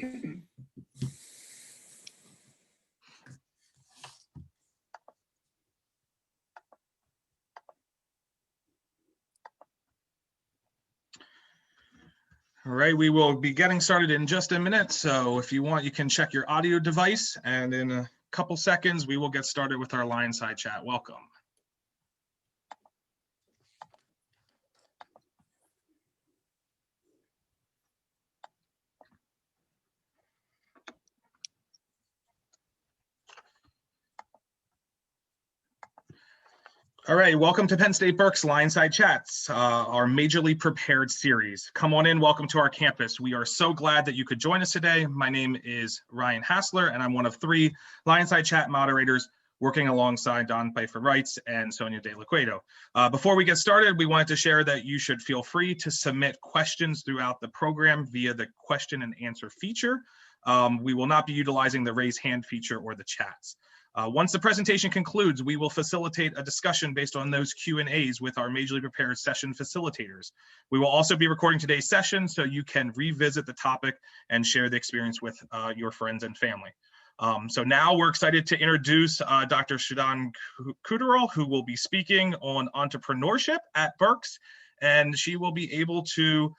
All right, we will be getting started in just a minute. So if you want, you can check your audio device, and in a couple seconds, we will get started with our LionSide Chat. Welcome. All right, welcome to Penn State Berks LionSide Chats, our Majorly Prepared series. Come on in, welcome to our campus. We are so glad that you could join us today. My name is Ryan Hassler, and I'm one of 3 LionSide Chat moderators working alongside Don Pfeiffer-Wrights and Sonia De La Cueto. Before we get started, we wanted to share that you should feel free to submit questions throughout the program via the question and answer feature. We will not be utilizing the raise hand feature or the chats. Once the presentation concludes, we will facilitate a discussion based on those Q&As with our Majorly Prepared session facilitators. We will also be recording today's session so you can revisit the topic and share the experience with your friends and family. So now we're excited to introduce Dr. Shidan Kuderal, who will be speaking on entrepreneurship at Berks, and she will be able to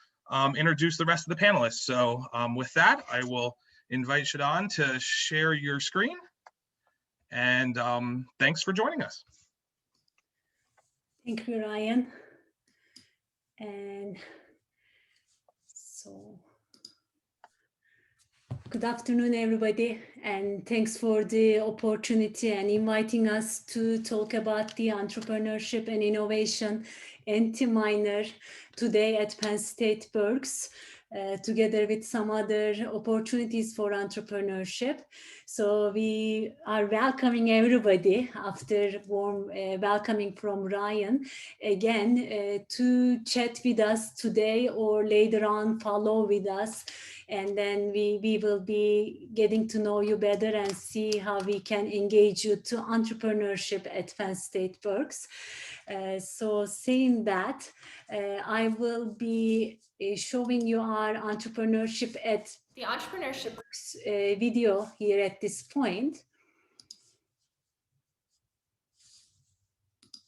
introduce the rest of the panelists. So with that, I will invite Shidan to share your screen. And thanks for joining us. Thank you, Ryan. And so, good afternoon, everybody. And thanks for the opportunity and inviting us to talk about the Entrepreneurship and Innovation ENTI minor today at Penn State Berks. Together with some other opportunities for entrepreneurship. So we are welcoming everybody after warm welcoming from Ryan again to chat with us today or later on follow with us. And then we will be getting to know you better and see how we can engage you to entrepreneurship at Penn State Berks. So saying that, I will be showing you our entrepreneurship at the Entrepreneurship video here at this point.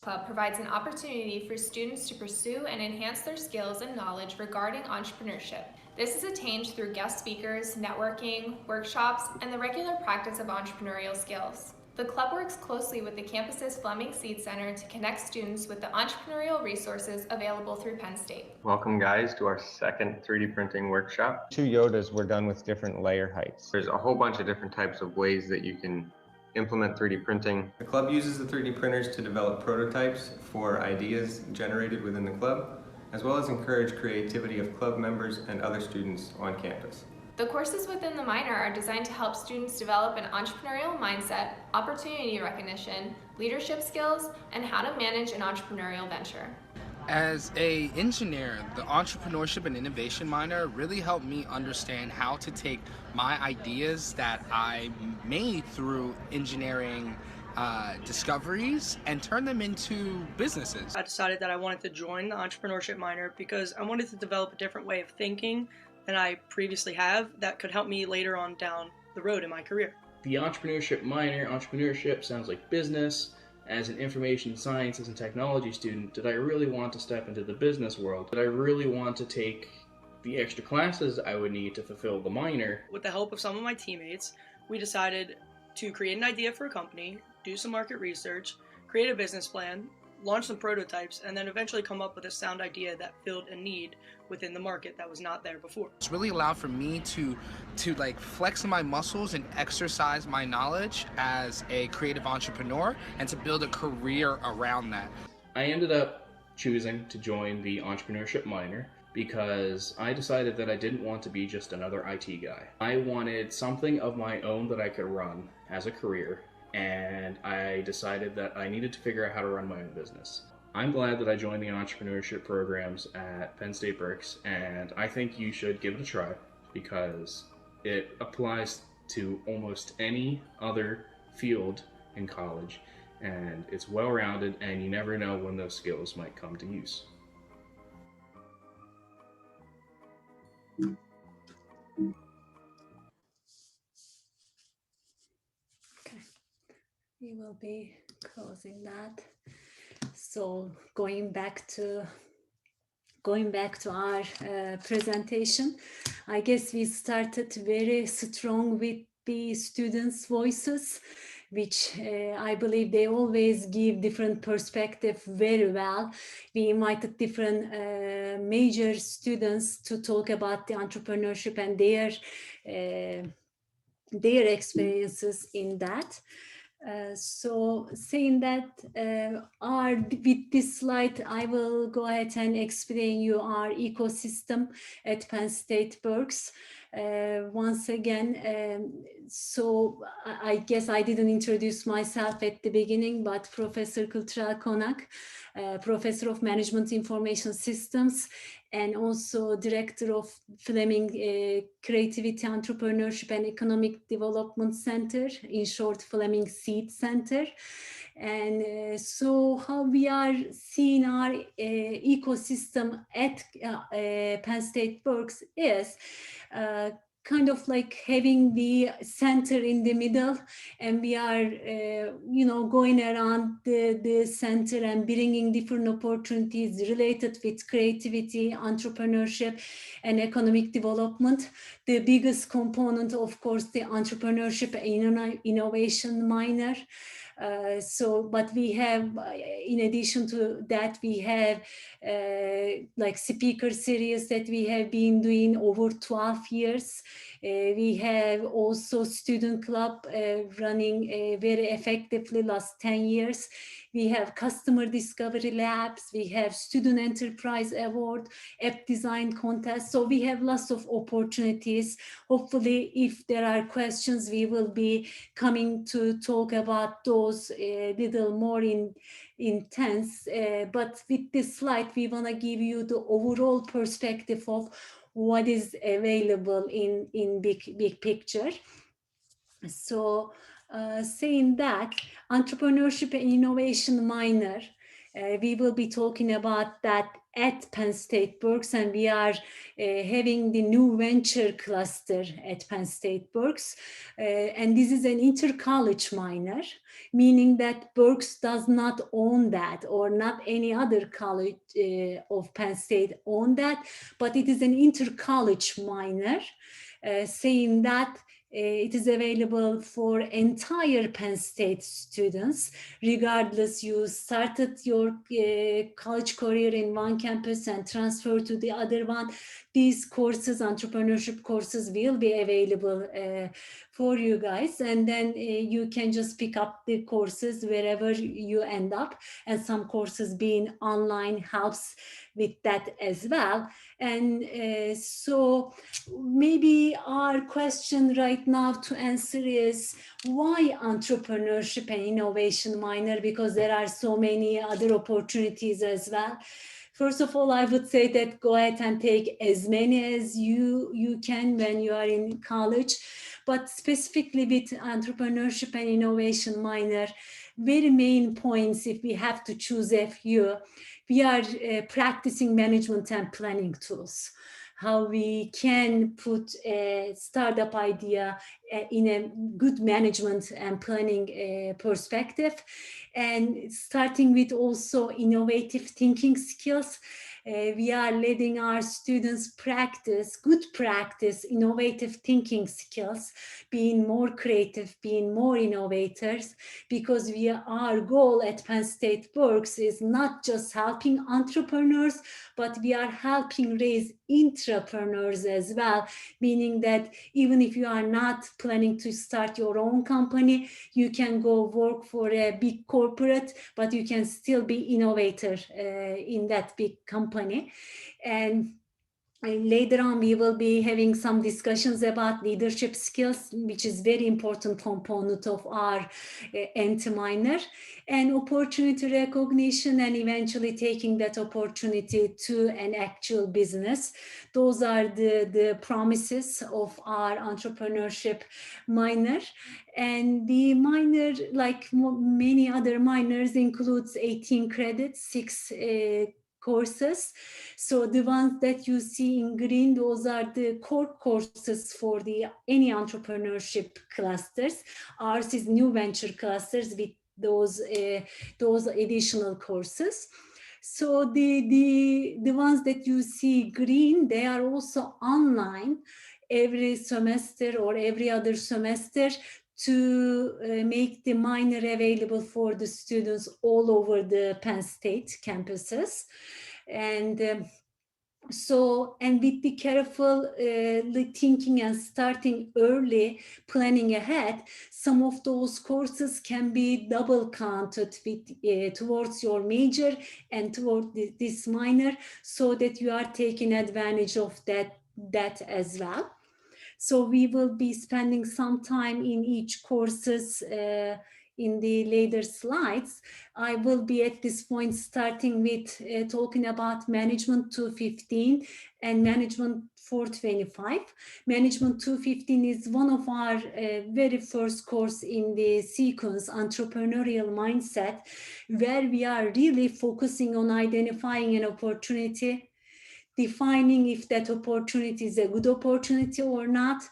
Club provides an opportunity for students to pursue and enhance their skills and knowledge regarding entrepreneurship. This is attained through guest speakers, networking, workshops, and the regular practice of entrepreneurial skills. The club works closely with the campus's Flemming CEED Center to connect students with the entrepreneurial resources available through Penn State. Welcome guys to our second 3D printing workshop. 2 Yodas were done with different layer heights. There's a whole bunch of different types of ways that you can implement 3D printing. The club uses the 3D printers to develop prototypes for ideas generated within the club, as well as encourage creativity of club members and other students on campus. The courses within the minor are designed to help students develop an entrepreneurial mindset, opportunity recognition, leadership skills, and how to manage an entrepreneurial venture. As an engineer, the Entrepreneurship and Innovation minor really helped me understand how to take my ideas that I made through engineering discoveries and turn them into businesses. I decided that I wanted to join the Entrepreneurship minor because I wanted to develop a different way of thinking than I previously have that could help me later on down the road in my career. The Entrepreneurship minor, entrepreneurship sounds like business. As an information sciences and technology student, did I really want to step into the business world? Did I really want to take the extra classes I would need to fulfill the minor? With the help of some of my teammates, we decided to create an idea for a company, do some market research, create a business plan, launch some prototypes, and then eventually come up with a sound idea that filled a need within the market that was not there before. It's really allowed for me to like flex my muscles and exercise my knowledge as a creative entrepreneur and to build a career around that. I ended up choosing to join the Entrepreneurship minor because I decided that I didn't want to be just another IT guy. I wanted something of my own that I could run as a career, and I decided that I needed to figure out how to run my own business. I'm glad that I joined the entrepreneurship programs at Penn State Berks, and I think you should give it a try because it applies to almost any other field in college, and it's well-rounded, and you never know when those skills might come to use. We will be closing that. So going back to our presentation, I guess we started very strong with the students' voices, which I believe they always give different perspective very well. We invited different major students to talk about the entrepreneurship and their experiences in that. So saying that, with this slide, I will go ahead and explain you our ecosystem at Penn State Berks. Once again, so I guess I didn't introduce myself at the beginning, but Professor Kultural Konak, Professor of Management Information Systems, and also Director of Flemming Creativity, Entrepreneurship and Economic Development Center, in short, Flemming CEED Center. And so how we are seeing our ecosystem at Penn State Berks is kind of like having the center in the middle, and we are going around the center and bringing different opportunities related with creativity, entrepreneurship and economic development. The biggest component, of course, the entrepreneurship and innovation minor. But we have, in addition to that, we have like speaker series that we have been doing over 12 years. We have also student club running very effectively last 10 years. We have customer discovery labs. We have student enterprise award, app design contest. So we have lots of opportunities. Hopefully, if there are questions, we will be coming to talk about those a little more intense. But with this slide, we want to give you the overall perspective of what is available in big picture. So saying that, entrepreneurship and innovation minor, we will be talking about that at Penn State Berks, and we are having the new venture cluster at Penn State Berks. And this is an inter-college minor, meaning that Berks does not own that, or not any other college of Penn State own that, but it is an inter-college minor, saying that it is available for entire Penn State students, regardless you started your college career in one campus and transfer to the other one. These courses, entrepreneurship courses, will be available for you guys, and then you can just pick up the courses wherever you end up, and some courses being online helps with that as well. And so maybe our question right now to answer is, why entrepreneurship and innovation minor? Because there are so many other opportunities as well. First of all, I would say that go ahead and take as many as you can when you are in college. But specifically with entrepreneurship and innovation minor, very main points, if we have to choose a few, we are practicing management and planning tools. How we can put a startup idea in a good management and planning perspective, and starting with also innovative thinking skills. We are letting our students practice, good practice, innovative thinking skills, being more creative, being more innovators, because our goal at Penn State Berks is not just helping entrepreneurs, but we are helping raise intrapreneurs as well, meaning that even if you are not planning to start your own company, you can go work for a big corporate, but you can still be innovator in that big company. And later on, we will be having some discussions about leadership skills, which is very important component of our ENTI minor, and opportunity recognition, and eventually taking that opportunity to an actual business. Those are the promises of our entrepreneurship minor. And the minor, like many other minors, includes 18 credits, 6 courses. So the ones that you see in green, those are the core courses for any entrepreneurship clusters. Ours is new venture clusters with those additional courses. So the ones that you see green, they are also online every semester or every other semester to make the minor available for the students all over the Penn State campuses. And and with the careful thinking and starting early, planning ahead, some of those courses can be double counted with, towards your major and toward this minor, so that you are taking advantage of that as well. So we will be spending some time in each courses in the later slides. I will be at this point starting with talking about Management 215 and Management 425. Management 215 is one of our very first course in the sequence, Entrepreneurial Mindset, where we are really focusing on identifying an opportunity, defining if that opportunity is a good opportunity or not,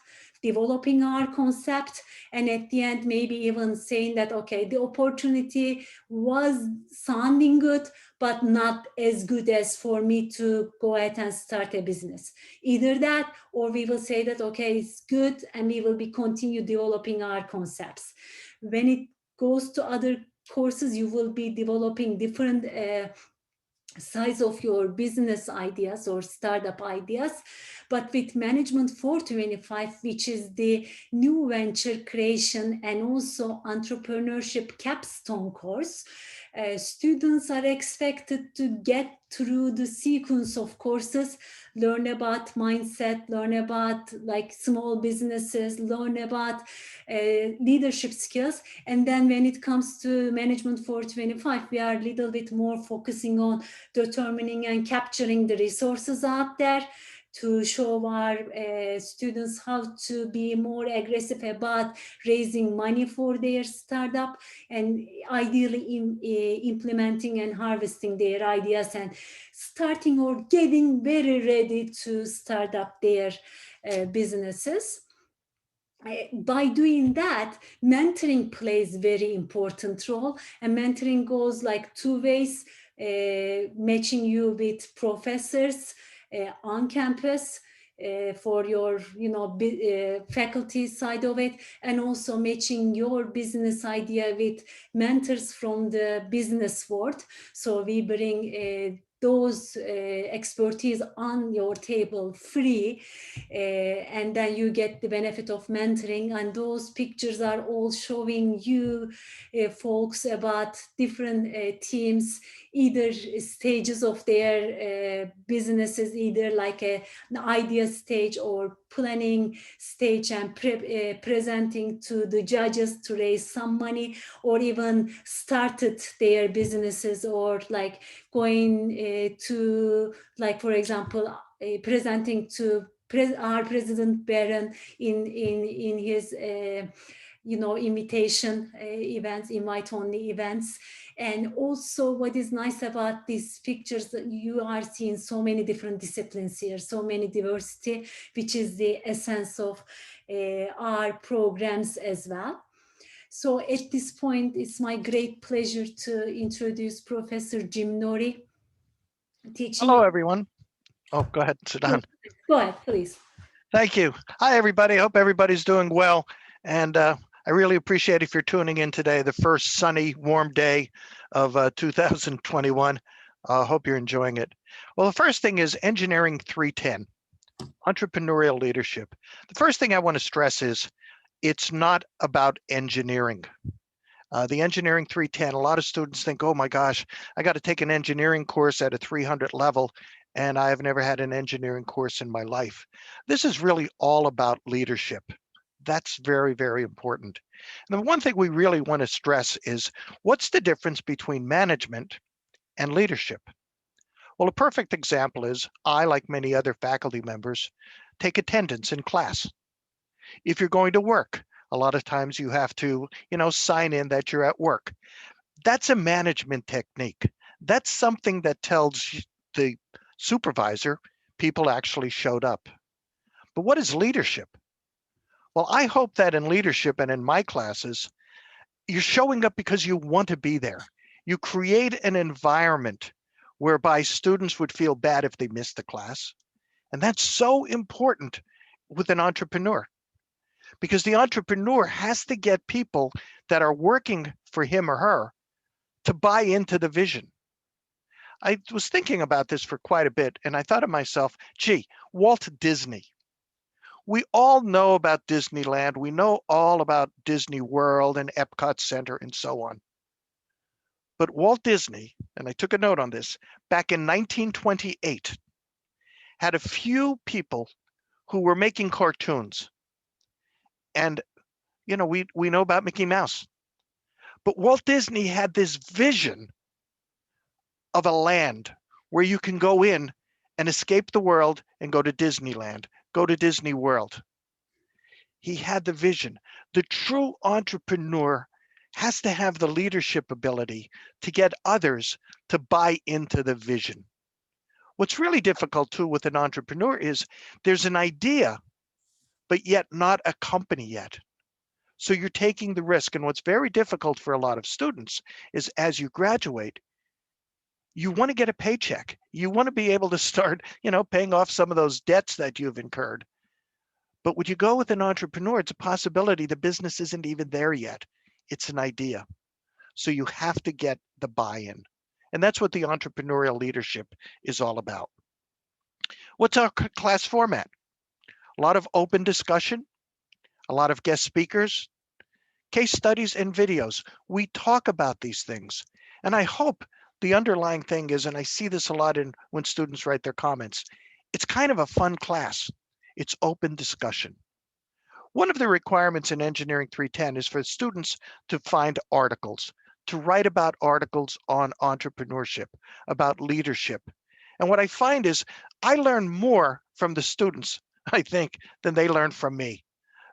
developing our concept, and at the end, maybe even saying that, okay, the opportunity was sounding good, but not as good as for me to go ahead and start a business. Either that, or we will say that, okay, it's good, and we will be continue developing our concepts. When it goes to other courses, you will be developing different size of your business ideas or startup ideas. But with Management 425, which is the new venture creation and also entrepreneurship capstone course, students are expected to get through the sequence of courses, learn about mindset, learn about like small businesses, learn about leadership skills. And then when it comes to Management 425, we are a little bit more focusing on determining and capturing the resources out there to show our students how to be more aggressive about raising money for their startup, and ideally implementing and harvesting their ideas and starting or getting very ready to start up their businesses. By doing that, mentoring plays very important role, and mentoring goes like two ways, matching you with professors on campus for your faculty side of it, and also matching your business idea with mentors from the business world. So we bring those expertise on your table free, and then you get the benefit of mentoring. And those pictures are all showing you folks about different teams, either stages of their businesses, either like an idea stage or planning stage, and presenting to the judges to raise some money, or even started their businesses, or like going to, like, for example, presenting to our President Barron in his invitation events, invite-only events. And also what is nice about these pictures, that you are seeing so many different disciplines here, so many diversity, which is the essence of our programs as well. So at this point, it's my great pleasure to introduce Professor Jim Norrie. Hello, everyone. Oh, go ahead, sit down. Go ahead, please. Thank you. Hi, everybody. Hope everybody's doing well. And I really appreciate if you're tuning in today, the first sunny, warm day of 2021. Hope you're enjoying it. Well, the first thing is Engineering 310, Entrepreneurial Leadership. The first thing I want to stress is it's not about engineering. The Engineering 310, a lot of students think, oh my gosh, I got to take an engineering course at a 300 level, and I have never had an engineering course in my life. This is really all about leadership. That's very, very important. And the one thing we really want to stress is, what's the difference between management and leadership? Well, a perfect example is I, like many other faculty members, take attendance in class. If you're going to work, a lot of times you have to, sign in that you're at work. That's a management technique. That's something that tells the supervisor, people actually showed up. But what is leadership? Well, I hope that in leadership and in my classes, you're showing up because you want to be there. You create an environment whereby students would feel bad if they missed the class. And that's so important with an entrepreneur, because the entrepreneur has to get people that are working for him or her to buy into the vision. I was thinking about this for quite a bit, and I thought to myself, gee, Walt Disney. We all know about Disneyland. We know all about Disney World and Epcot Center and so on. But Walt Disney, and I took a note on this, back in 1928, had a few people who were making cartoons. And, you know, we know about Mickey Mouse. But Walt Disney had this vision of a land where you can go in and escape the world and go to Disneyland, go to Disney World. He had the vision. The true entrepreneur has to have the leadership ability to get others to buy into the vision. What's really difficult too with an entrepreneur is there's an idea, but yet not a company yet. So you're taking the risk. And what's very difficult for a lot of students is as you graduate, you want to get a paycheck. You want to be able to start, paying off some of those debts that you've incurred. But when you go with an entrepreneur, it's a possibility the business isn't even there yet. It's an idea. So you have to get the buy-in. And that's what the entrepreneurial leadership is all about. What's our class format? A lot of open discussion, a lot of guest speakers, case studies and videos. We talk about these things. And I hope the underlying thing is, and I see this a lot when students write their comments, it's kind of a fun class. It's open discussion. One of the requirements in Engineering 310 is for students to find articles, to write about articles on entrepreneurship, about leadership. And what I find is I learn more from the students, I think, than they learn from me,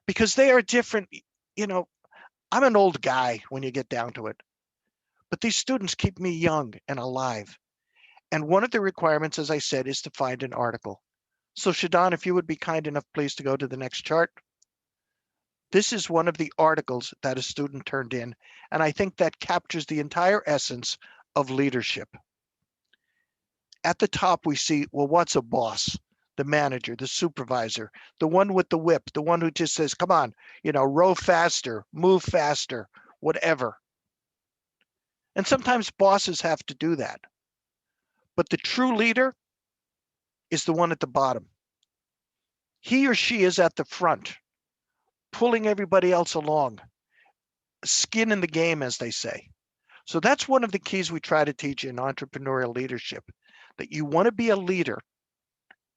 because they are different. I'm an old guy when you get down to it, but these students keep me young and alive. And one of the requirements, as I said, is to find an article. So Shadon, if you would be kind enough, please, to go to the next chart. This is one of the articles that a student turned in, and I think that captures the entire essence of leadership. At the top, we see, well, what's a boss? The manager, the supervisor, the one with the whip, the one who just says, come on, row faster, move faster, whatever. And sometimes bosses have to do that. But the true leader is the one at the bottom. He or she is at the front, pulling everybody else along, skin in the game, as they say. So that's one of the keys we try to teach in entrepreneurial leadership, that you want to be a leader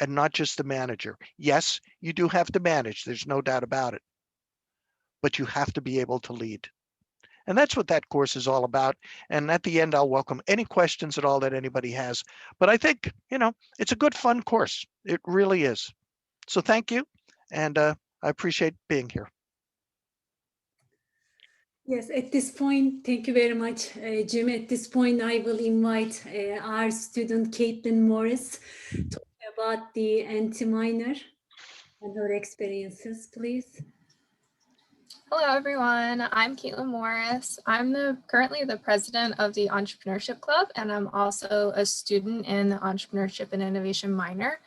and not just a manager. Yes, you do have to manage. There's no doubt about it. But you have to be able to lead. And that's what that course is all about. And at the end, I'll welcome any questions at all that anybody has. But I think, it's a good, fun course. It really is. So thank you. And I appreciate being here. Yes, at this point, thank you very much, Jim. At this point, I will invite our student, Caitlyn Morris, to talk about the ENTI minor and her experiences, please. Hello, everyone. I'm Caitlyn Morris. I'm currently the president of the Entrepreneurship Club, and I'm also a student in the Entrepreneurship and Innovation minor.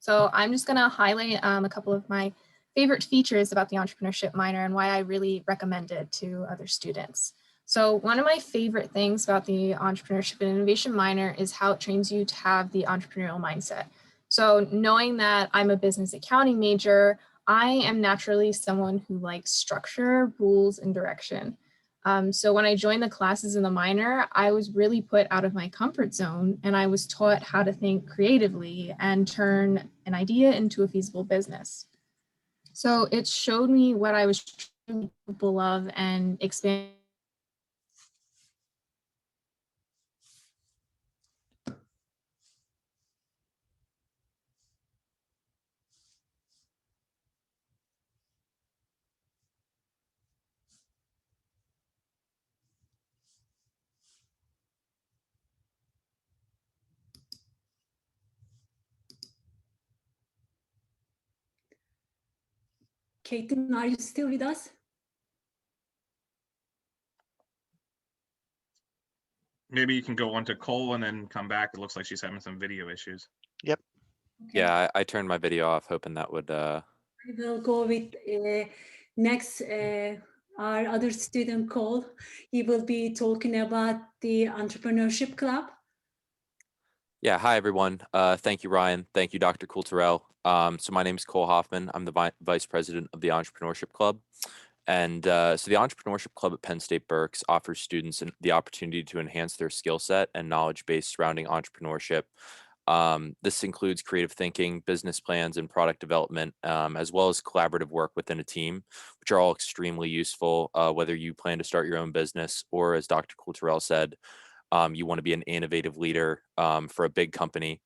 So I'm just going to highlight a couple of my favorite features about the entrepreneurship minor and why I really recommend it to other students. So one of my favorite things about the Entrepreneurship and Innovation minor is how it trains you to have the entrepreneurial mindset. So knowing that I'm a business accounting major, I am naturally someone who likes structure, rules, and direction. So when I joined the classes in the minor, I was really put out of my comfort zone, and I was taught how to think creatively and turn an idea into a feasible business. So it showed me what I was truly capable of and expand. Caitlyn, are you still with us? Maybe you can go on to Cole and then come back. It looks like she's having some video issues. Okay. Yeah, I turned my video off, hoping that would. I will go with next, our other student, Cole. He will be talking about the Entrepreneurship Club. Yeah, hi everyone. Thank you, Ryan. Thank you, Dr. Coulterell. So my name is Cole Hoffman. I'm the Vice President of the Entrepreneurship Club. And so the Entrepreneurship Club at Penn State Berks offers students the opportunity to enhance their skill set and knowledge base surrounding entrepreneurship. This includes creative thinking, business plans, and product development, as well as collaborative work within a team, which are all extremely useful, whether you plan to start your own business or, as Dr. Coulterell said, you want to be an innovative leader for a big company.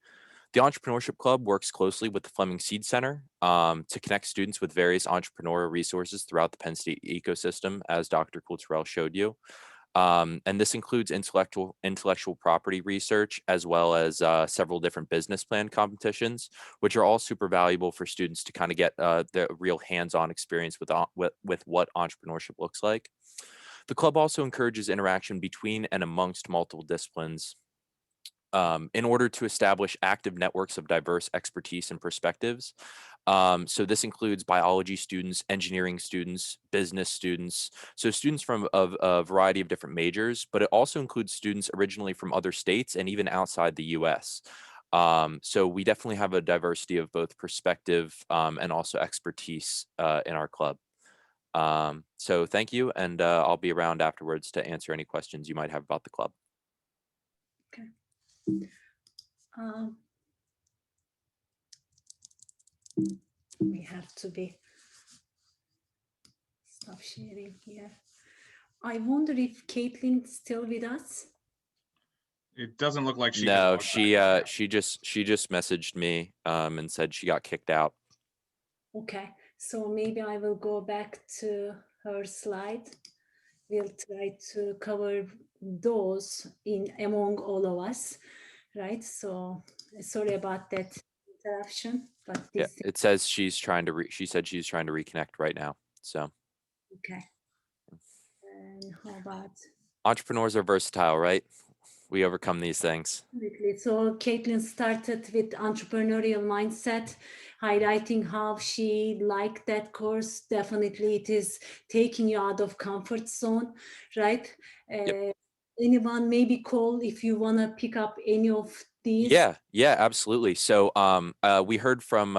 The Entrepreneurship Club works closely with the Flemming CEED Center to connect students with various entrepreneurial resources throughout the Penn State ecosystem, as Dr. Coulterell showed you. And this includes intellectual property research, as well as several different business plan competitions, which are all super valuable for students to kind of get the real hands-on experience with what entrepreneurship looks like. The club also encourages interaction between and amongst multiple disciplines in order to establish active networks of diverse expertise and perspectives. So this includes biology students, engineering students, business students, so students from a variety of different majors, but it also includes students originally from other states and even outside the US. So we definitely have a diversity of both perspective and also expertise in our club. So thank you, and I'll be around afterwards to answer any questions you might have about the club. Okay. We have to stop sharing here. I wonder if Caitlyn's still with us. It doesn't look like she. No, she just messaged me and said she got kicked out. Okay, so maybe I will go back to her slide. We'll try to cover those among all of us, right? So sorry about that interruption, but this. Yeah, it says she's trying to. She said she's trying to reconnect right now. So. Okay. And how about? Entrepreneurs are versatile, right? We overcome these things. Absolutely. So Caitlyn started with entrepreneurial mindset, highlighting how she liked that course. Definitely it is taking you out of comfort zone, right? Yep. Anyone, maybe Cole, if you want to pick up any of these. Yeah, absolutely. So we heard from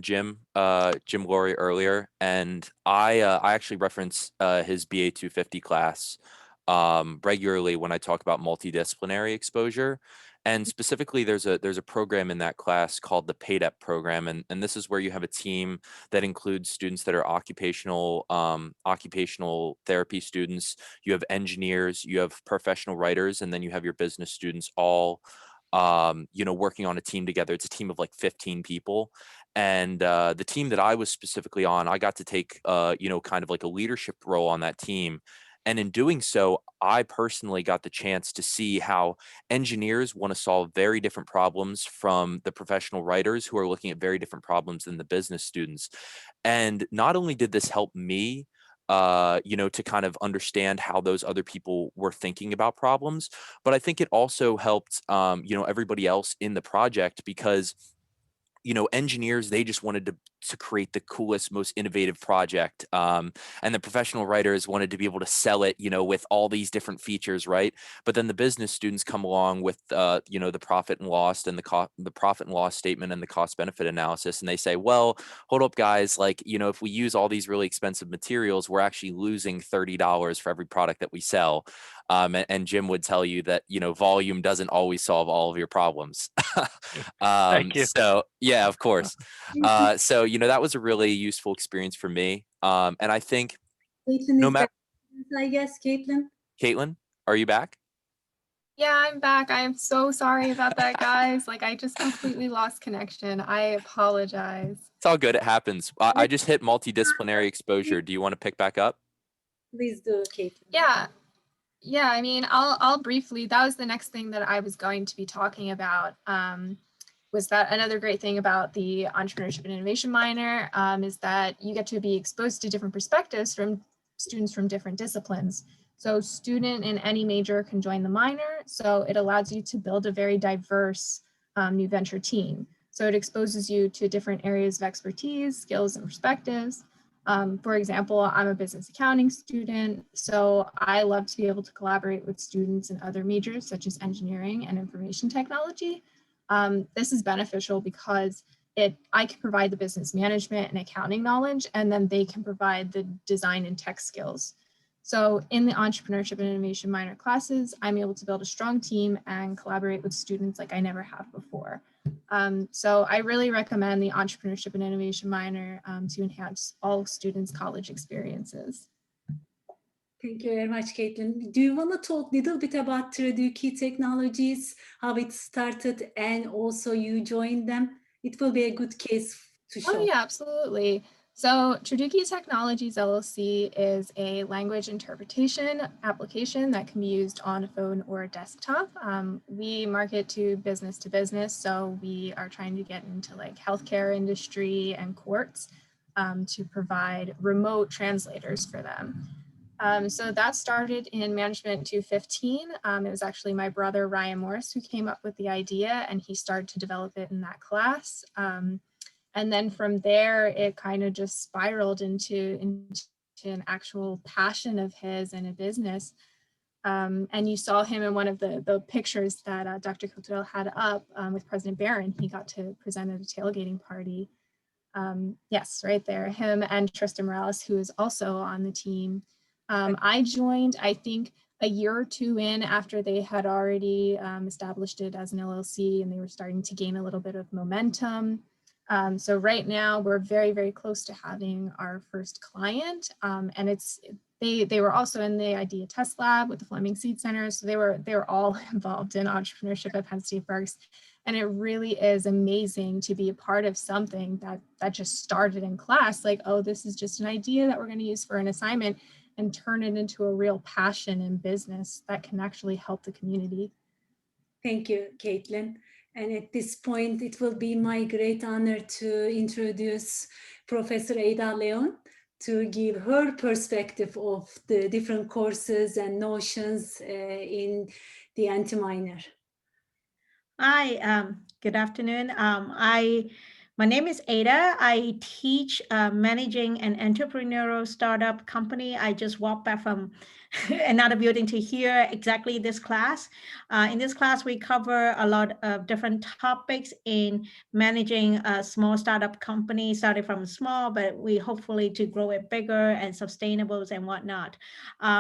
Jim Laurie earlier, and I actually reference his BA 250 class regularly when I talk about multidisciplinary exposure. And specifically, there's a program in that class called the PAYDEP program, and this is where you have a team that includes students that are occupational therapy students. You have engineers, you have professional writers, and then you have your business students all working on a team together. It's a team of like 15 people. And the team that I was specifically on, I got to take, kind of like a leadership role on that team. And in doing so, I personally got the chance to see how engineers want to solve very different problems from the professional writers who are looking at very different problems than the business students. And not only did this help me, to kind of understand how those other people were thinking about problems, but I think it also helped, everybody else in the project, because engineers, they just wanted to create the coolest, most innovative project. And the professional writers wanted to be able to sell it, with all these different features, right? But then the business students come along with, the profit and loss and the profit and loss statement and the cost benefit analysis. And they say, well, hold up, guys, if we use all these really expensive materials, we're actually losing $30 for every product that we sell. And Jim would tell you that, volume doesn't always solve all of your problems. Thank you. So yeah, of course. So, that was a really useful experience for me. And I think no matter, I guess, Caitlyn, are you back? Yeah, I'm back. I'm so sorry about that, guys. I just completely lost connection. I apologize. It's all good. It happens. I just hit multidisciplinary exposure. Do you want to pick back up? Please do, Caitlyn. Yeah. I mean, I'll briefly. That was the next thing that I was going to be talking about. was that another great thing about the Entrepreneurship and Innovation minor is that you get to be exposed to different perspectives from students from different disciplines. So student in any major can join the minor. So it allows you to build a very diverse new venture team. So it exposes you to different areas of expertise, skills, and perspectives. For example, I'm a business accounting student, so I love to be able to collaborate with students in other majors such as engineering and information technology. This is beneficial because I can provide the business management and accounting knowledge, and then they can provide the design and tech skills. So in the Entrepreneurship and Innovation minor classes, I'm able to build a strong team and collaborate with students like I never have before. So I really recommend the Entrepreneurship and Innovation minor to enhance all students' college experiences. Thank you very much, Caitlyn. Do you want to talk a little bit about Traduki Technologies, how it started, and also you joined them? It will be a good case to show. Oh yeah, absolutely. So Traduki Technologies LLC is a language interpretation application that can be used on a phone or a desktop. We market to business, so we are trying to get into like healthcare industry and courts to provide remote translators for them. So that started in Management 215. It was actually my brother, Ryan Morris, who came up with the idea, and he started to develop it in that class. And then from there, it kind of just spiraled into an actual passion of his and a business. And you saw him in one of the pictures that Dr. Cottrell had up with President Barron. He got to present at a tailgating party. Yes, right there, him and Tristan Morales, who is also on the team. I joined, I think, a year or two in after they had already established it as an LLC, and they were starting to gain a little bit of momentum. So right now we're very, very close to having our first client, and they were also in the idea test lab with the Flemming CEED Center, so they were all involved in entrepreneurship at Penn State Berks, and it really is amazing to be a part of something that just started in class, like, oh, this is just an idea that we're going to use for an assignment, and turn it into a real passion in business that can actually help the community. Thank you, Caitlyn. And at this point, it will be my great honor to introduce Professor Aydah Leon to give her perspective of the different courses and notions in the ENTI minor. Hi, good afternoon. My name is Aydah. I teach managing an entrepreneurial startup company. I just walked back from another building to hear exactly this class. In this class, we cover a lot of different topics in managing a small startup company, starting from small, but we hopefully to grow it bigger and sustainable and whatnot.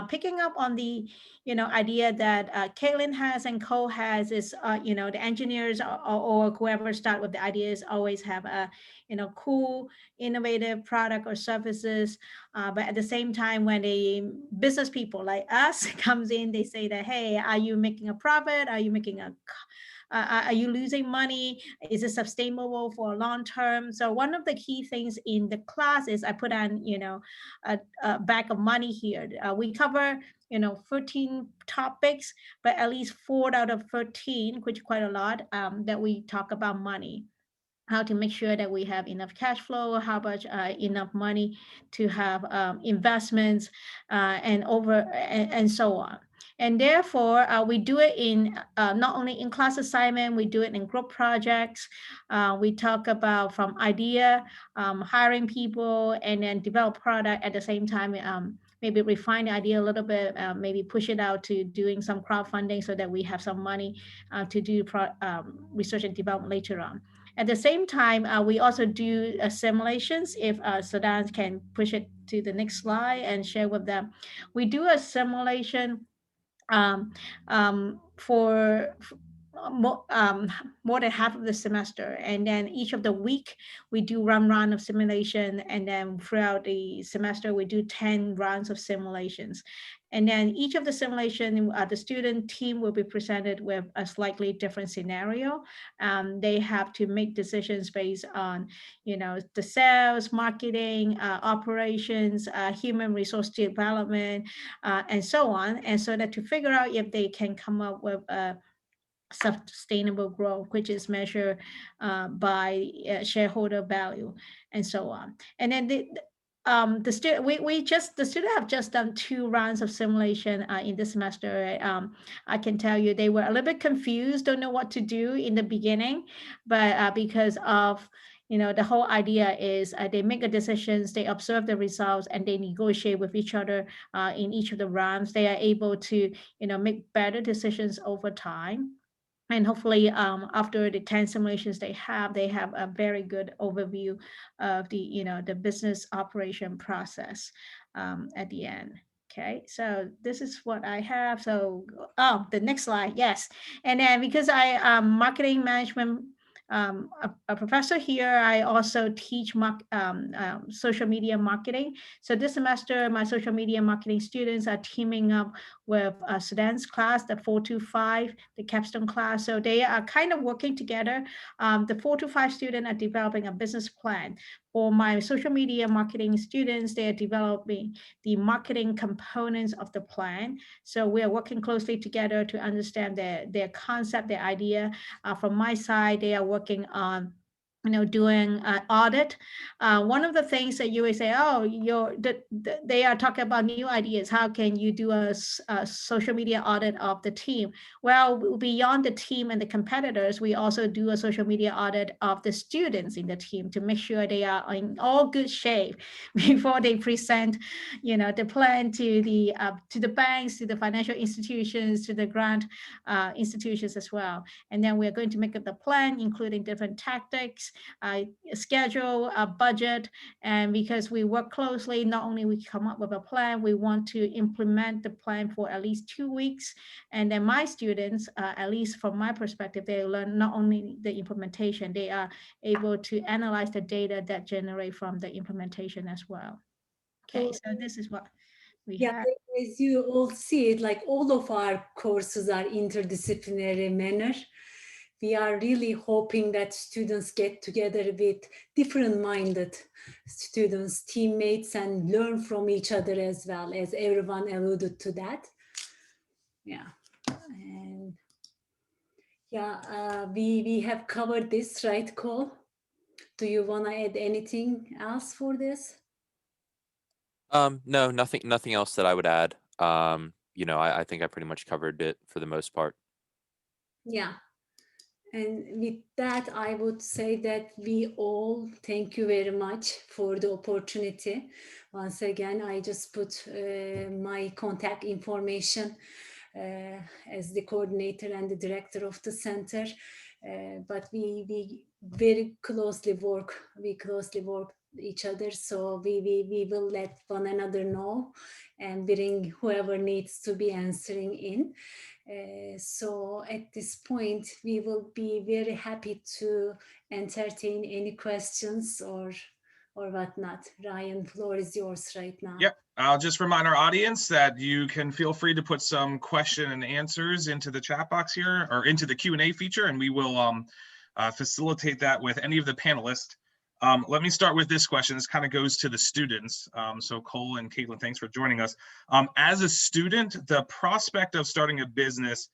Picking up on the idea that Caitlyn has and Co has is, the engineers or whoever start with the ideas always have a, cool, innovative product or services. But at the same time, when the business people like us comes in, they say that, hey, are you making a profit? Are you making are you losing money? Is it sustainable for long term? So one of the key things in the class is I put on, a bag of money here. We cover 13 topics, but at least 4 out of 13, which is quite a lot, that we talk about money, how to make sure that we have enough cash flow, how much enough money to have investments and so on. And therefore, we do it in not only in class assignment, we do it in group projects. We talk about from idea, hiring people, and then develop product at the same time. Maybe refine the idea a little bit, maybe push it out to doing some crowdfunding so that we have some money to do research and development later on. At the same time, we also do simulations. If Sudan can push it to the next slide and share with them. We do a simulation for more than half of the semester, and then each of the week we do one round of simulation, and then throughout the semester we do 10 rounds of simulations. And then each of the simulation, the student team will be presented with a slightly different scenario. They have to make decisions based on, the sales, marketing, operations, human resource development, and so on. And so that to figure out if they can come up with a sustainable growth, which is measured by shareholder value and so on. And then the student have just done 2 rounds of simulation in this semester. I can tell you they were a little bit confused, don't know what to do in the beginning, but because of the whole idea is they make the decisions, they observe the results, and they negotiate with each other in each of the rounds. They are able to make better decisions over time. And hopefully after the 10 simulations they have a very good overview of the business operation process at the end. Okay, so this is what I have. So, the next slide, yes. And then because I marketing management a professor here, I also teach social media marketing. So this semester, my social media marketing students are teaming up with Sudan's class, the 425, the capstone class. So they are kind of working together. The 425 students are developing a business plan. For my social media marketing students, they are developing the marketing components of the plan. So we are working closely together to understand their concept, their idea. From my side, they are working on doing an audit. One of the things that you will say, oh, they are talking about new ideas. How can you do a social media audit of the team? Well, beyond the team and the competitors, we also do a social media audit of the students in the team to make sure they are in all good shape before they present, the plan to the banks, to the financial institutions, to the grant institutions as well. And then we're going to make up the plan, including different tactics, schedule, a budget, and because we work closely, not only we come up with a plan, we want to implement the plan for at least 2 weeks. And then my students, at least from my perspective, they learn not only the implementation, they are able to analyze the data that generate from the implementation as well. Okay, so this is what we have. As you all see it, like all of our courses are interdisciplinary manner. We are really hoping that students get together with different-minded students, teammates, and learn from each other as well, as everyone alluded to that. Yeah, and yeah, we have covered this, right, Cole? Do you want to add anything else for this? No, nothing else that I would add. I think I pretty much covered it for the most part. Yeah. And with that, I would say that we all thank you very much for the opportunity. Once again, I just put my contact information as the coordinator and the director of the center. But we very closely work. We closely work each other. So we will let one another know and bring whoever needs to be answering in. So at this point, we will be very happy to entertain any questions or whatnot. Ryan, floor is yours right now. Yep, I'll just remind our audience that you can feel free to put some question and answers into the chat box here or into the Q&A feature, and we will facilitate that with any of the panelists. Let me start with this question. This kind of goes to the students. So Cole and Caitlyn, thanks for joining us. As a student, the prospect of starting a business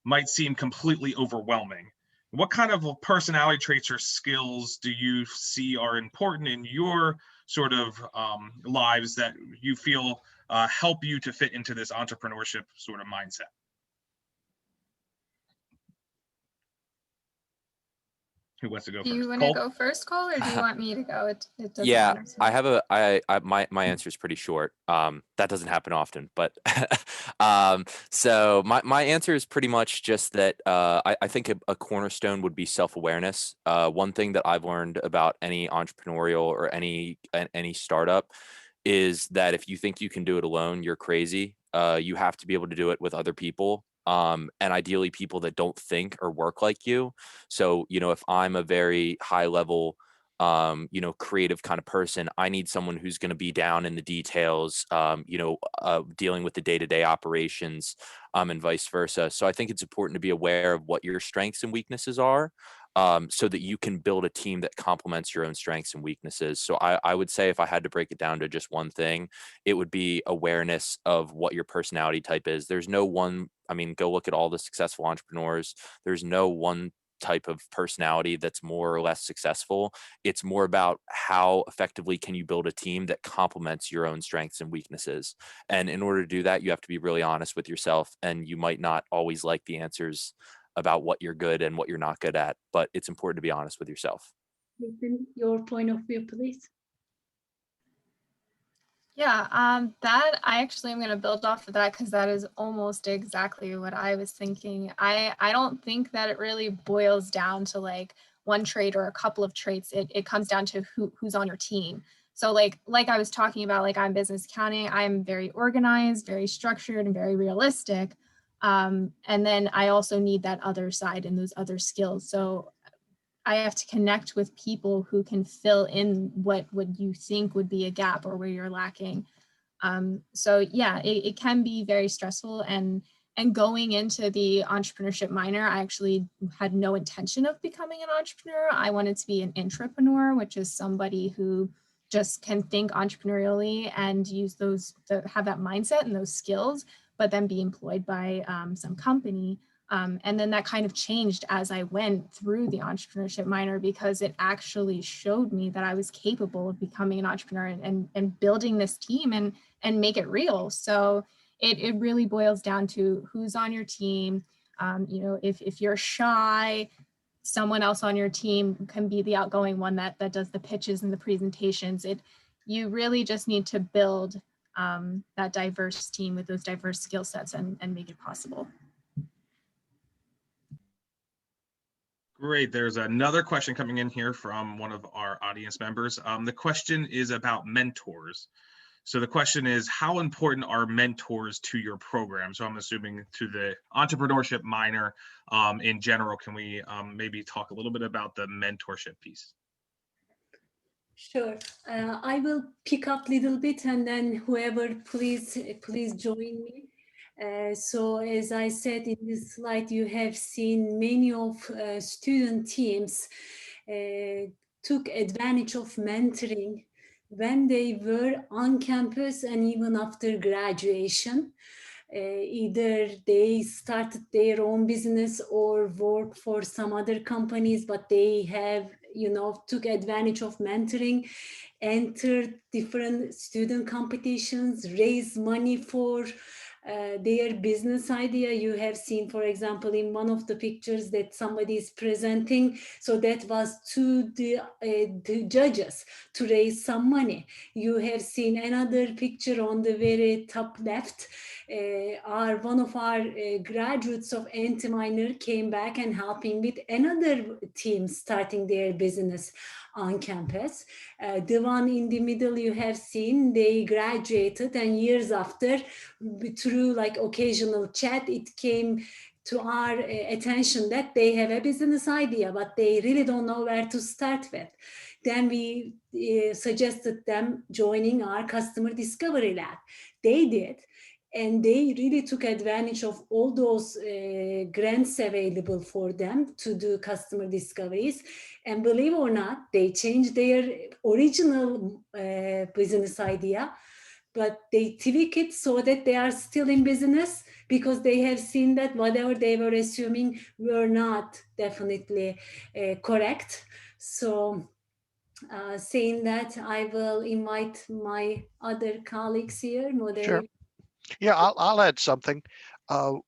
might seem completely overwhelming. What kind of personality traits or skills do you see are important in your sort of lives that you feel help you to fit into this entrepreneurship sort of mindset? Who wants to go first? Do you want to go first, Cole, or do you want me to go? It doesn't Yeah, matter. I have my answer is pretty short. That doesn't happen often, but so my answer is pretty much just that I think a cornerstone would be self-awareness. One thing that I've learned about any entrepreneurial or any startup is that if you think you can do it alone, you're crazy. You have to be able to do it with other people. And ideally people that don't think or work like you. So, if I'm a very high level, creative kind of person, I need someone who's going to be down in the details, dealing with the day-to-day operations, and vice versa. So I think it's important to be aware of what your strengths and weaknesses are, so that you can build a team that complements your own strengths and weaknesses. So I would say if I had to break it down to just one thing, it would be awareness of what your personality type is. There's no one, I mean, go look at all the successful entrepreneurs. There's no one type of personality that's more or less successful. It's more about how effectively can you build a team that complements your own strengths and weaknesses. And in order to do that, you have to be really honest with yourself, and you might not always like the answers about what you're good and what you're not good at, but it's important to be honest with yourself. Caitlyn, your point of view, please. Yeah, that I actually am going to build off of that because that is almost exactly what I was thinking. I don't think that it really boils down to like one trait or a couple of traits. It comes down to who's on your team. So like I was talking about, like I'm business accounting, I'm very organized, very structured, and very realistic. And then I also need that other side and those other skills. So I have to connect with people who can fill in what you think would be a gap or where you're lacking. So yeah, it can be very stressful. And going into the entrepreneurship minor, I actually had no intention of becoming an entrepreneur. I wanted to be an intrapreneur, which is somebody who just can think entrepreneurially and use have that mindset and those skills, but then be employed by some company. And then that kind of changed as I went through the entrepreneurship minor, because it actually showed me that I was capable of becoming an entrepreneur and building this team and make it real. So it really boils down to who's on your team. You know, if you're shy, someone else on your team can be the outgoing one that does the pitches and the presentations. You really just need to build that diverse team with those diverse skill sets and make it possible. Great. There's another question coming in here from one of our audience members. The question is about mentors. So the question is, how important are mentors to your program? So I'm assuming to the entrepreneurship minor in general. Can we maybe talk a little bit about the mentorship piece? Sure. I will pick up a little bit, and then whoever, please join me. So as I said in this slide, you have seen many of student teams took advantage of mentoring when they were on campus and even after graduation. Either they started their own business or work for some other companies, but they have, you know, took advantage of mentoring, entered different student competitions, raised money for their business idea. You have seen, for example, in one of the pictures that somebody is presenting, so that was to the judges to raise some money. You have seen another picture on the very top left. One of our graduates of ENTI minor came back and helping with another team starting their business on campus. The one in the middle you have seen, they graduated, and years after, through like occasional chat, it came to our attention that they have a business idea, but they really don't know where to start with. Then we suggested them joining our customer discovery lab. They did. And they really took advantage of all those grants available for them to do customer discoveries. And believe it or not, they changed their original business idea, but they tweak it so that they are still in business, because they have seen that whatever they were assuming were not definitely correct. So saying that, I will invite my other colleagues here, moderator. Sure. Yeah, I'll add something.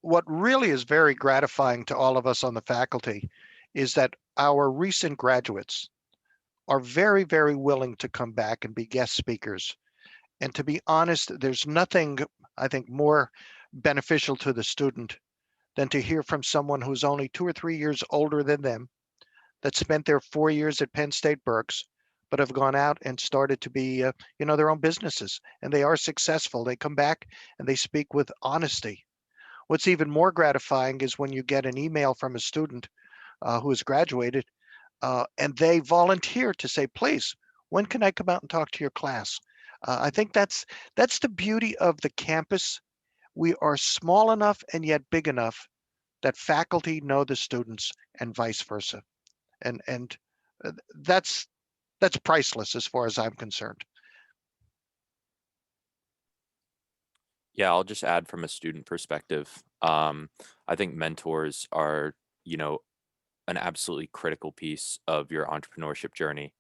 What really is very gratifying to all of us on the faculty is that our recent graduates are very, very willing to come back and be guest speakers. And to be honest, there's nothing, I think, more beneficial to the student than to hear from someone who's only 2 or 3 years older than them, that spent their 4 years at Penn State Berks, but have gone out and started to be, their own businesses, and they are successful. They come back and they speak with honesty. What's even more gratifying is when you get an email from a student who has graduated, and they volunteer to say, please, when can I come out and talk to your class? I think that's the beauty of the campus. We are small enough and yet big enough that faculty know the students and vice versa. and that's priceless as far as I'm concerned. Yeah, I'll just add from a student perspective. I think mentors are, an absolutely critical piece of your entrepreneurship journey.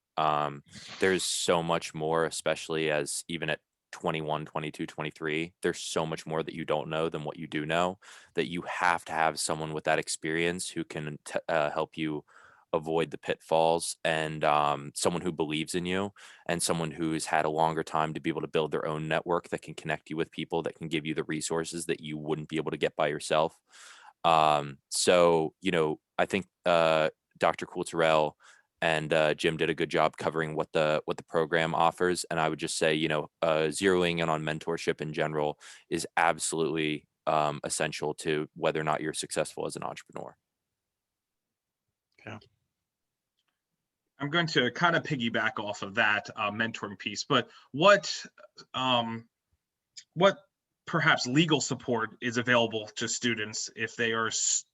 There's so much more, especially as even at 21, 22, 23, there's so much more that you don't know than what you do know, that you have to have someone with that experience who can help you avoid the pitfalls, and someone who believes in you, and someone who's had a longer time to be able to build their own network that can connect you with people that can give you the resources that you wouldn't be able to get by yourself. So, I think Dr. Coulterell and Jim did a good job covering what the program offers. And I would just say, zeroing in on mentorship in general is absolutely essential to whether or not you're successful as an entrepreneur. Yeah. I'm going to kind of piggyback off of that mentoring piece, but what perhaps legal support is available to students if they are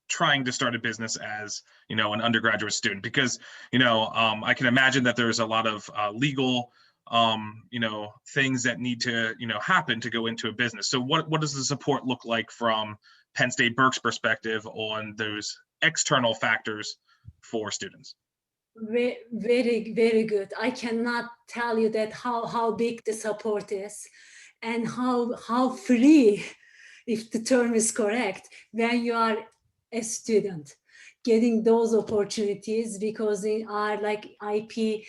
trying to start a business as, an undergraduate student? Because, I can imagine that there's a lot of legal, things that need to, happen to go into a business. So what does the support look like from Penn State Berks perspective on those external factors for students? Very, very good. I cannot tell you that how big the support is and how free, if the term is correct, when you are a student, getting those opportunities, because in our like IP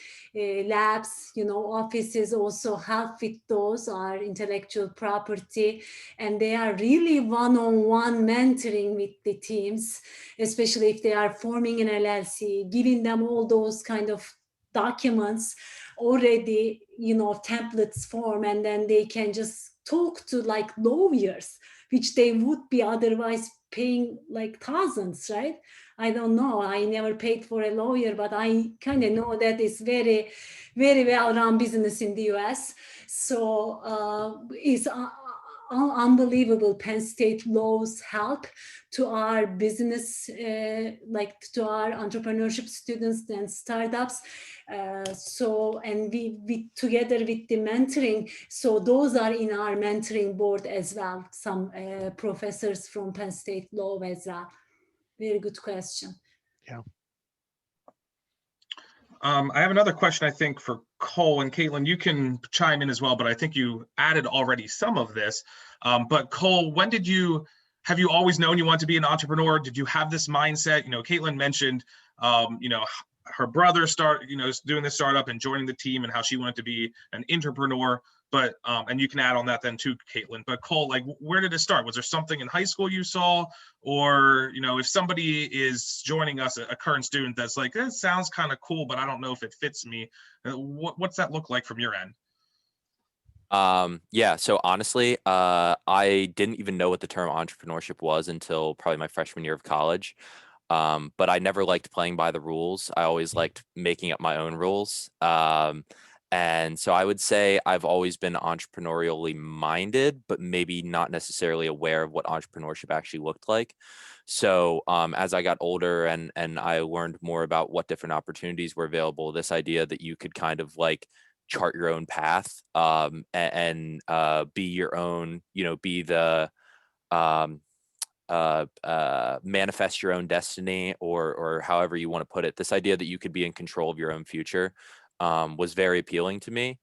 labs, offices also help with those, our intellectual property, and they are really one-on-one mentoring with the teams, especially if they are forming an LLC, giving them all those kind of documents already, templates form, and then they can just talk to like lawyers, which they would be otherwise paying like thousands, right? I don't know. I never paid for a lawyer, but I kind of know that it's very, very well-run business in the US. So it's unbelievable. Penn State laws help to our business, like to our entrepreneurship students and startups. And we together with the mentoring, so those are in our mentoring board as well, some professors from Penn State Law as well. Very good question. Yeah. I have another question, I think, for Cole, and Caitlyn, you can chime in as well, but I think you added already some of this. But Cole, have you always known you want to be an entrepreneur? Did you have this mindset? Caitlyn mentioned, her brother doing the startup and joining the team, and how she wanted to be an entrepreneur. But and you can add on that then too, Caitlyn. But Cole, like, where did it start? Was there something in high school you saw, or if somebody is joining us, a current student that's like, that sounds kind of cool, but I don't know if it fits me. What's that look like from your end? Yeah, so honestly, I didn't even know what the term entrepreneurship was until probably my freshman year of college. But I never liked playing by the rules. I always liked making up my own rules. And so I would say I've always been entrepreneurially minded, but maybe not necessarily aware of what entrepreneurship actually looked like. So as I got older and I learned more about what different opportunities were available, this idea that you could kind of like chart your own path, and be your own, be the manifest your own destiny, or however you want to put it. This idea that you could be in control of your own future was very appealing to me,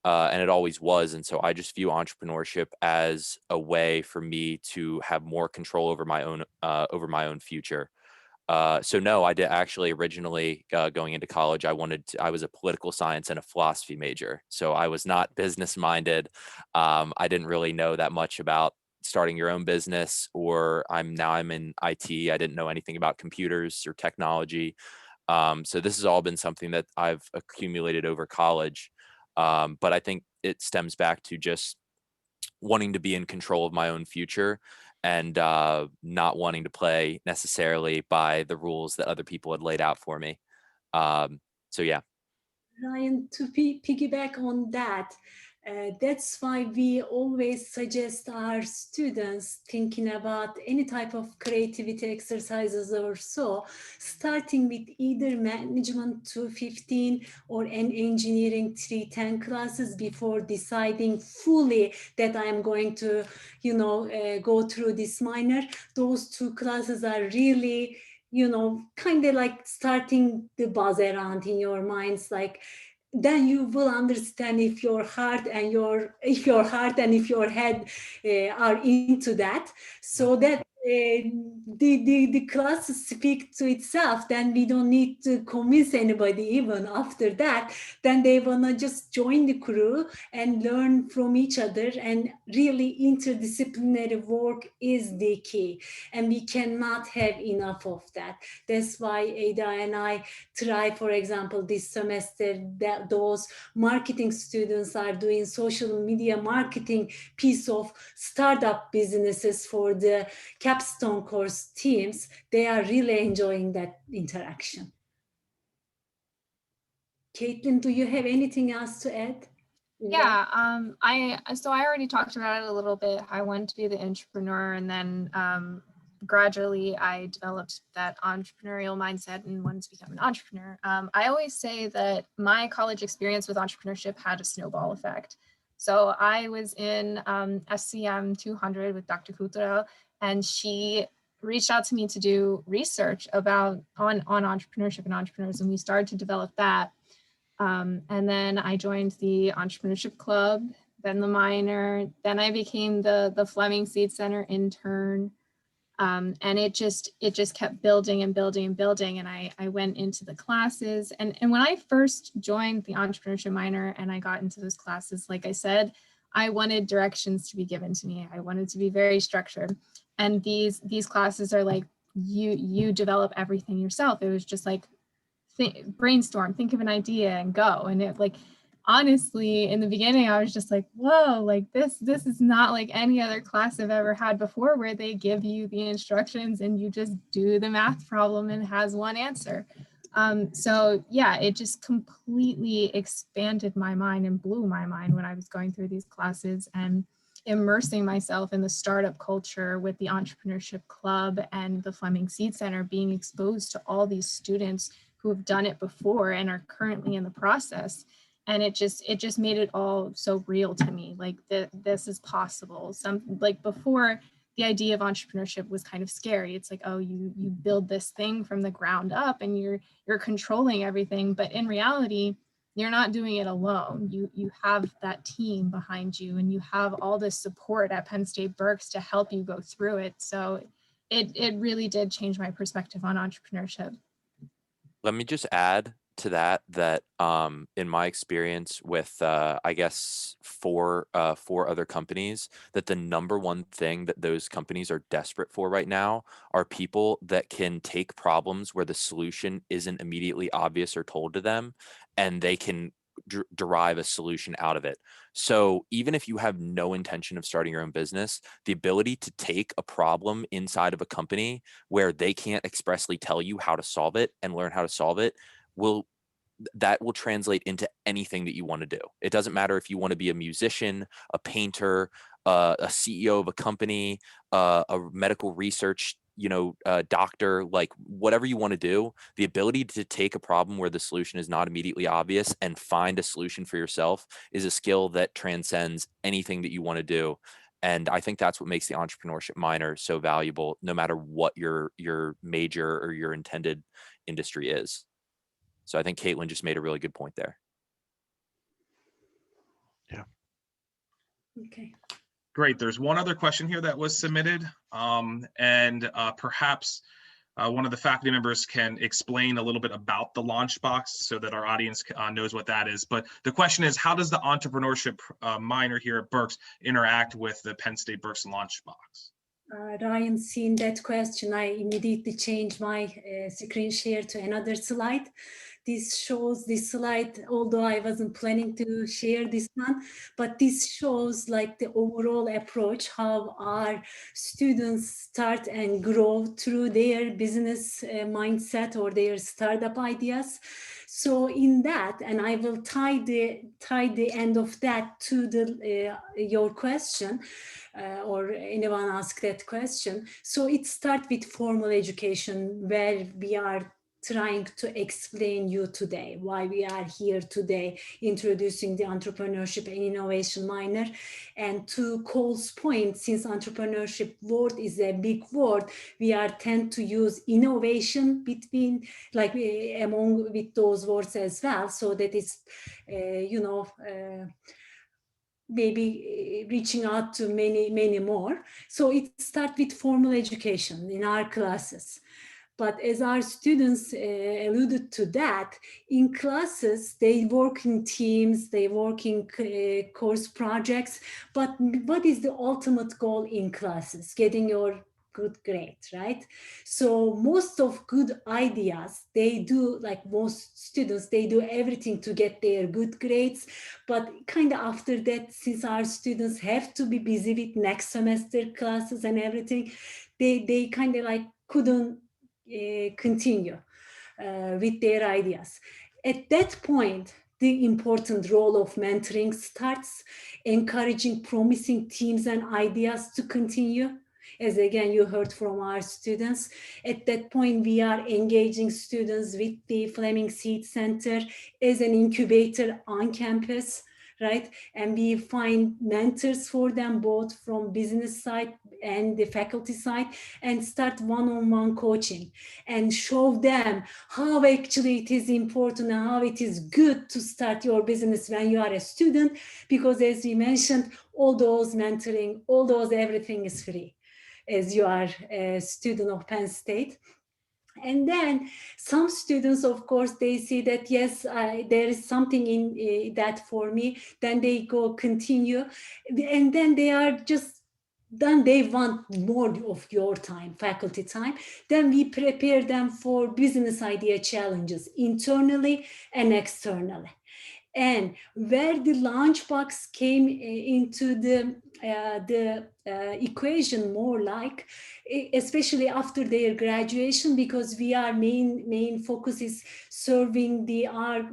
and it always was. And so I just view entrepreneurship as a way for me to have more control over my own future. So no, I did actually originally, going into college, I was a political science and a philosophy major. So I was not business minded. I didn't really know that much about starting your own business, or I'm in IT. I didn't know anything about computers or technology. So this has all been something that I've accumulated over college. But I think it stems back to just wanting to be in control of my own future, and not wanting to play necessarily by the rules that other people had laid out for me. So yeah. Ryan, to piggyback on that, That's why we always suggest our students thinking about any type of creativity exercises or so, starting with either management 215 or an engineering 310 classes before deciding fully that I'm going to, go through this minor. Those two classes are really, kind of like starting the buzz around in your minds, like, then you will understand if your heart and if your head are into that, so that the classes speak to itself. Then we don't need to convince anybody. Even after that, then they wanna just join the crew and learn from each other. And really, interdisciplinary work is the key, and we cannot have enough of that. That's why Aydah and I try, for example, this semester, that those marketing students are doing social media marketing piece of startup businesses for the capstone course teams. They are really enjoying that interaction. Caitlyn, do you have anything else to add? Yeah, I already talked about it a little bit. I wanted to be the entrepreneur, and then gradually I developed that entrepreneurial mindset and wanted to become an entrepreneur. I always say that my college experience with entrepreneurship had a snowball effect. So I was in SCM 200 with Dr. Kutra, and she reached out to me to do research on entrepreneurship and entrepreneurs, and we started to develop that. And then I joined the Entrepreneurship Club, then the minor, then I became the Flemming CEED Center intern. And it just kept building and building and building. And I went into the classes. And when I first joined the entrepreneurship minor and I got into those classes, like I said, I wanted directions to be given to me. I wanted to be very structured. And these classes are like, you develop everything yourself. It was just like, brainstorm, think of an idea and go. And it, like, honestly, in the beginning, I was just like, whoa, like this is not like any other class I've ever had before, where they give you the instructions and you just do the math problem and it has one answer. So yeah, it just completely expanded my mind and blew my mind when I was going through these classes and immersing myself in the startup culture with the Entrepreneurship Club and the Flemming CEED Center, being exposed to all these students who have done it before and are currently in the process. And it just made it all so real to me. Like this is possible. Like before, the idea of entrepreneurship was kind of scary. It's like, oh, you build this thing from the ground up and you're controlling everything. But in reality, you're not doing it alone. You have that team behind you, and you have all this support at Penn State Berks to help you go through it. So it really did change my perspective on entrepreneurship. Let me just add to that in my experience with I guess four other companies, that the number one thing that those companies are desperate for right now are people that can take problems where the solution isn't immediately obvious or told to them, and they can derive a solution out of it. So even if you have no intention of starting your own business, the ability to take a problem inside of a company where they can't expressly tell you how to solve it and learn how to solve it will translate into anything that you want to do. It doesn't matter if you want to be a musician, a painter, a CEO of a company, a medical research doctor, like whatever you want to do. The ability to take a problem where the solution is not immediately obvious and find a solution for yourself is a skill that transcends anything that you want to do. And I think that's what makes the entrepreneurship minor so valuable, no matter what your major or your intended industry is. So I think Caitlyn just made a really good point there. Yeah. Okay. Great. There's one other question here that was submitted, and perhaps one of the faculty members can explain a little bit about the Launchbox so that our audience knows what that is. But the question is, how does the entrepreneurship minor here at Berks interact with the Penn State Berks Launchbox? Ryan, seeing that question, I immediately changed my screen share to another slide. this shows this slide, although I wasn't planning to share this one, but this shows like the overall approach, how our students start and grow through their business mindset or their startup ideas. So in that, and I will tie the end of that to the your question, or anyone ask that question. So it starts with formal education, where we are trying to explain you today why we are here today, introducing the entrepreneurship and innovation minor. And to Cole's point, since entrepreneurship word is a big word, we are tend to use innovation between, like among with those words as well. So that is, maybe reaching out to many more. So it starts with formal education in our classes. But as our students alluded to that, in classes, they work in teams, they work in course projects, but what is the ultimate goal in classes? Getting your good grade, right? So most of good ideas, they do, like most students, they do everything to get their good grades. But kind of after that, since our students have to be busy with next semester classes and everything, they kind of like couldn't continue with their ideas. At that point, the important role of mentoring starts, encouraging promising teams and ideas to continue. As again, you heard from our students. At that point, we are engaging students with the Flemming CEED Center as an incubator on campus, right? And we find mentors for them, both from business side and the faculty side, and start one-on-one coaching and show them how actually it is important and how it is good to start your business when you are a student, because as we mentioned, all those mentoring, all those everything is free as you are a student of Penn State. And then some students, of course, they see that, yes, there is something in that for me. Then they go continue. And then they are just, then they want more of your time, faculty time. Then we prepare them for business idea challenges internally and externally. And where the lunchbox came into the equation more, like, especially after their graduation, because we are main focus is serving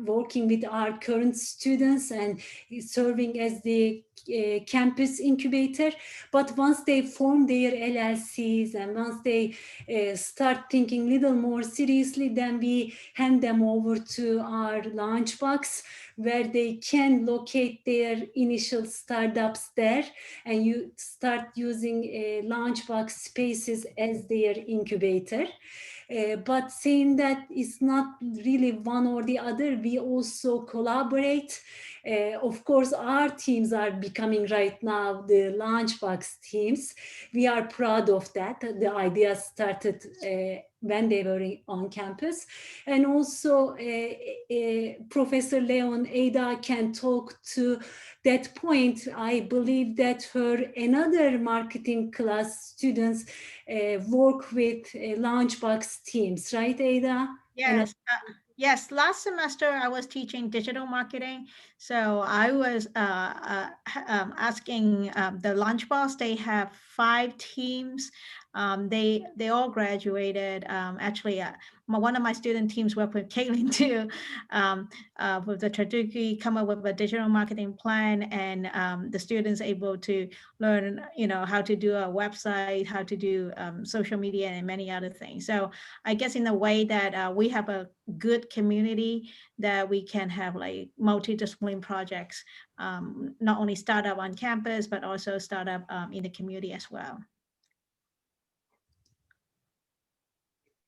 working with our current students and serving as the campus incubator. But once they form their LLCs and once they start thinking a little more seriously, then we hand them over to our lunchbox, where they can locate their initial startups there, and you start using lunchbox spaces as their incubator. But saying that it's not really one or the other, we also collaborate. Of course, our teams are becoming right now the lunchbox teams. We are proud of that. The idea started when they were on campus. And also Professor Leon Aydah can talk to that point. I believe that her another marketing class students work with lunchbox teams, right, Aydah? Yes. Yes, last semester I was teaching digital marketing. So I was asking the Lunchbox, they have 5 teams. They all graduated. Actually, one of my student teams worked with Caitlyn too, with the trajectory, come up with a digital marketing plan, and the students able to learn, how to do a website, how to do social media, and many other things. So I guess in a way that we have a good community that we can have like multidisciplinary projects, not only startup on campus, but also startup in the community as well.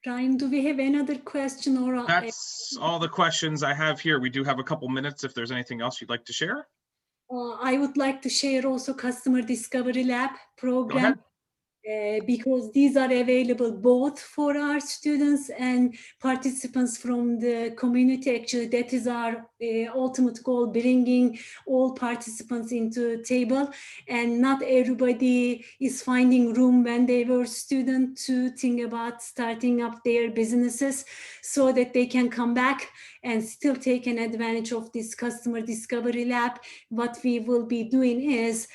Ryan, do we have another question? Or That's all the questions I have here. We do have a couple minutes if there's anything else you'd like to share. I would like to share also Customer Discovery Lab program. because these are available both for our students and participants from the community. Actually, that is our ultimate goal, bringing all participants into a table. And not everybody is finding room when they were student to think about starting up their businesses, so that they can come back and still take an advantage of this customer discovery lab. What we will be doing is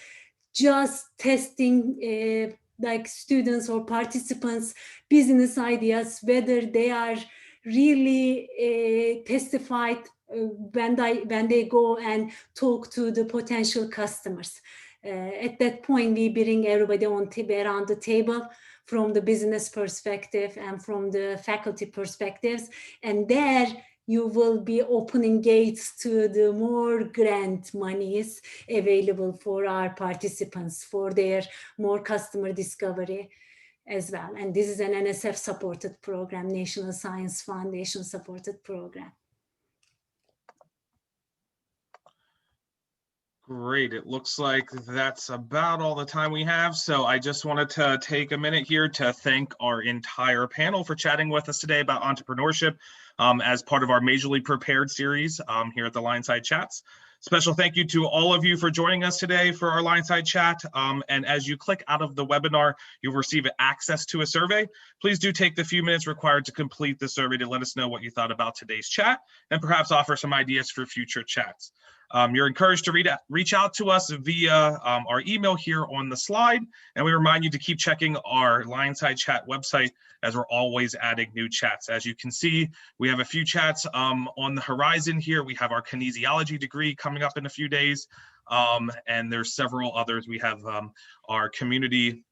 just testing like students or participants' business ideas, whether they are really testified when they go and talk to the potential customers. At that point, we bring everybody around the table from the business perspective and from the faculty perspectives, and there you will be opening gates to the more grant monies available for our participants for their more customer discovery as well. And this is an NSF supported program, National Science Foundation supported program. Great. It looks like that's about all the time we have. So I just wanted to take a minute here to thank our entire panel for chatting with us today about entrepreneurship as part of our Majorly Prepared series here at the LionSide Chats. Special thank you to all of you for joining us today for our LionSide Chat. And as you click out of the webinar, you'll receive access to a survey. Please do take the few minutes required to complete the survey to let us know what you thought about today's chat and perhaps offer some ideas for future chats. You're encouraged to reach out to us via our email here on the slide, and we remind you to keep checking our LionSide Chat website as we're always adding new chats. As you can see, we have a few chats on the horizon here. We have our kinesiology degree coming up in a few days, and there's several others. We have our community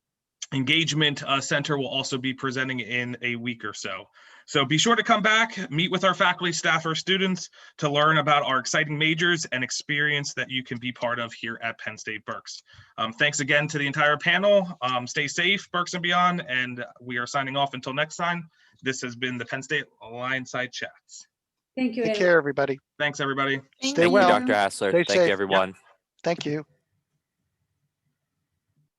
engagement center will also be presenting in a week or so. So be sure to come back, meet with our faculty, staff, or students to learn about our exciting majors and experience that you can be part of here at Penn State Berks. Thanks again to the entire panel. Stay safe, Berks and beyond, and we are signing off until next time. This has been the Penn State LionSide Chats. Thank you. Take care, everybody. Thanks, everybody. Stay well. Thank you, Dr. Hassler. Stay Thank safe. you, everyone. Thank you.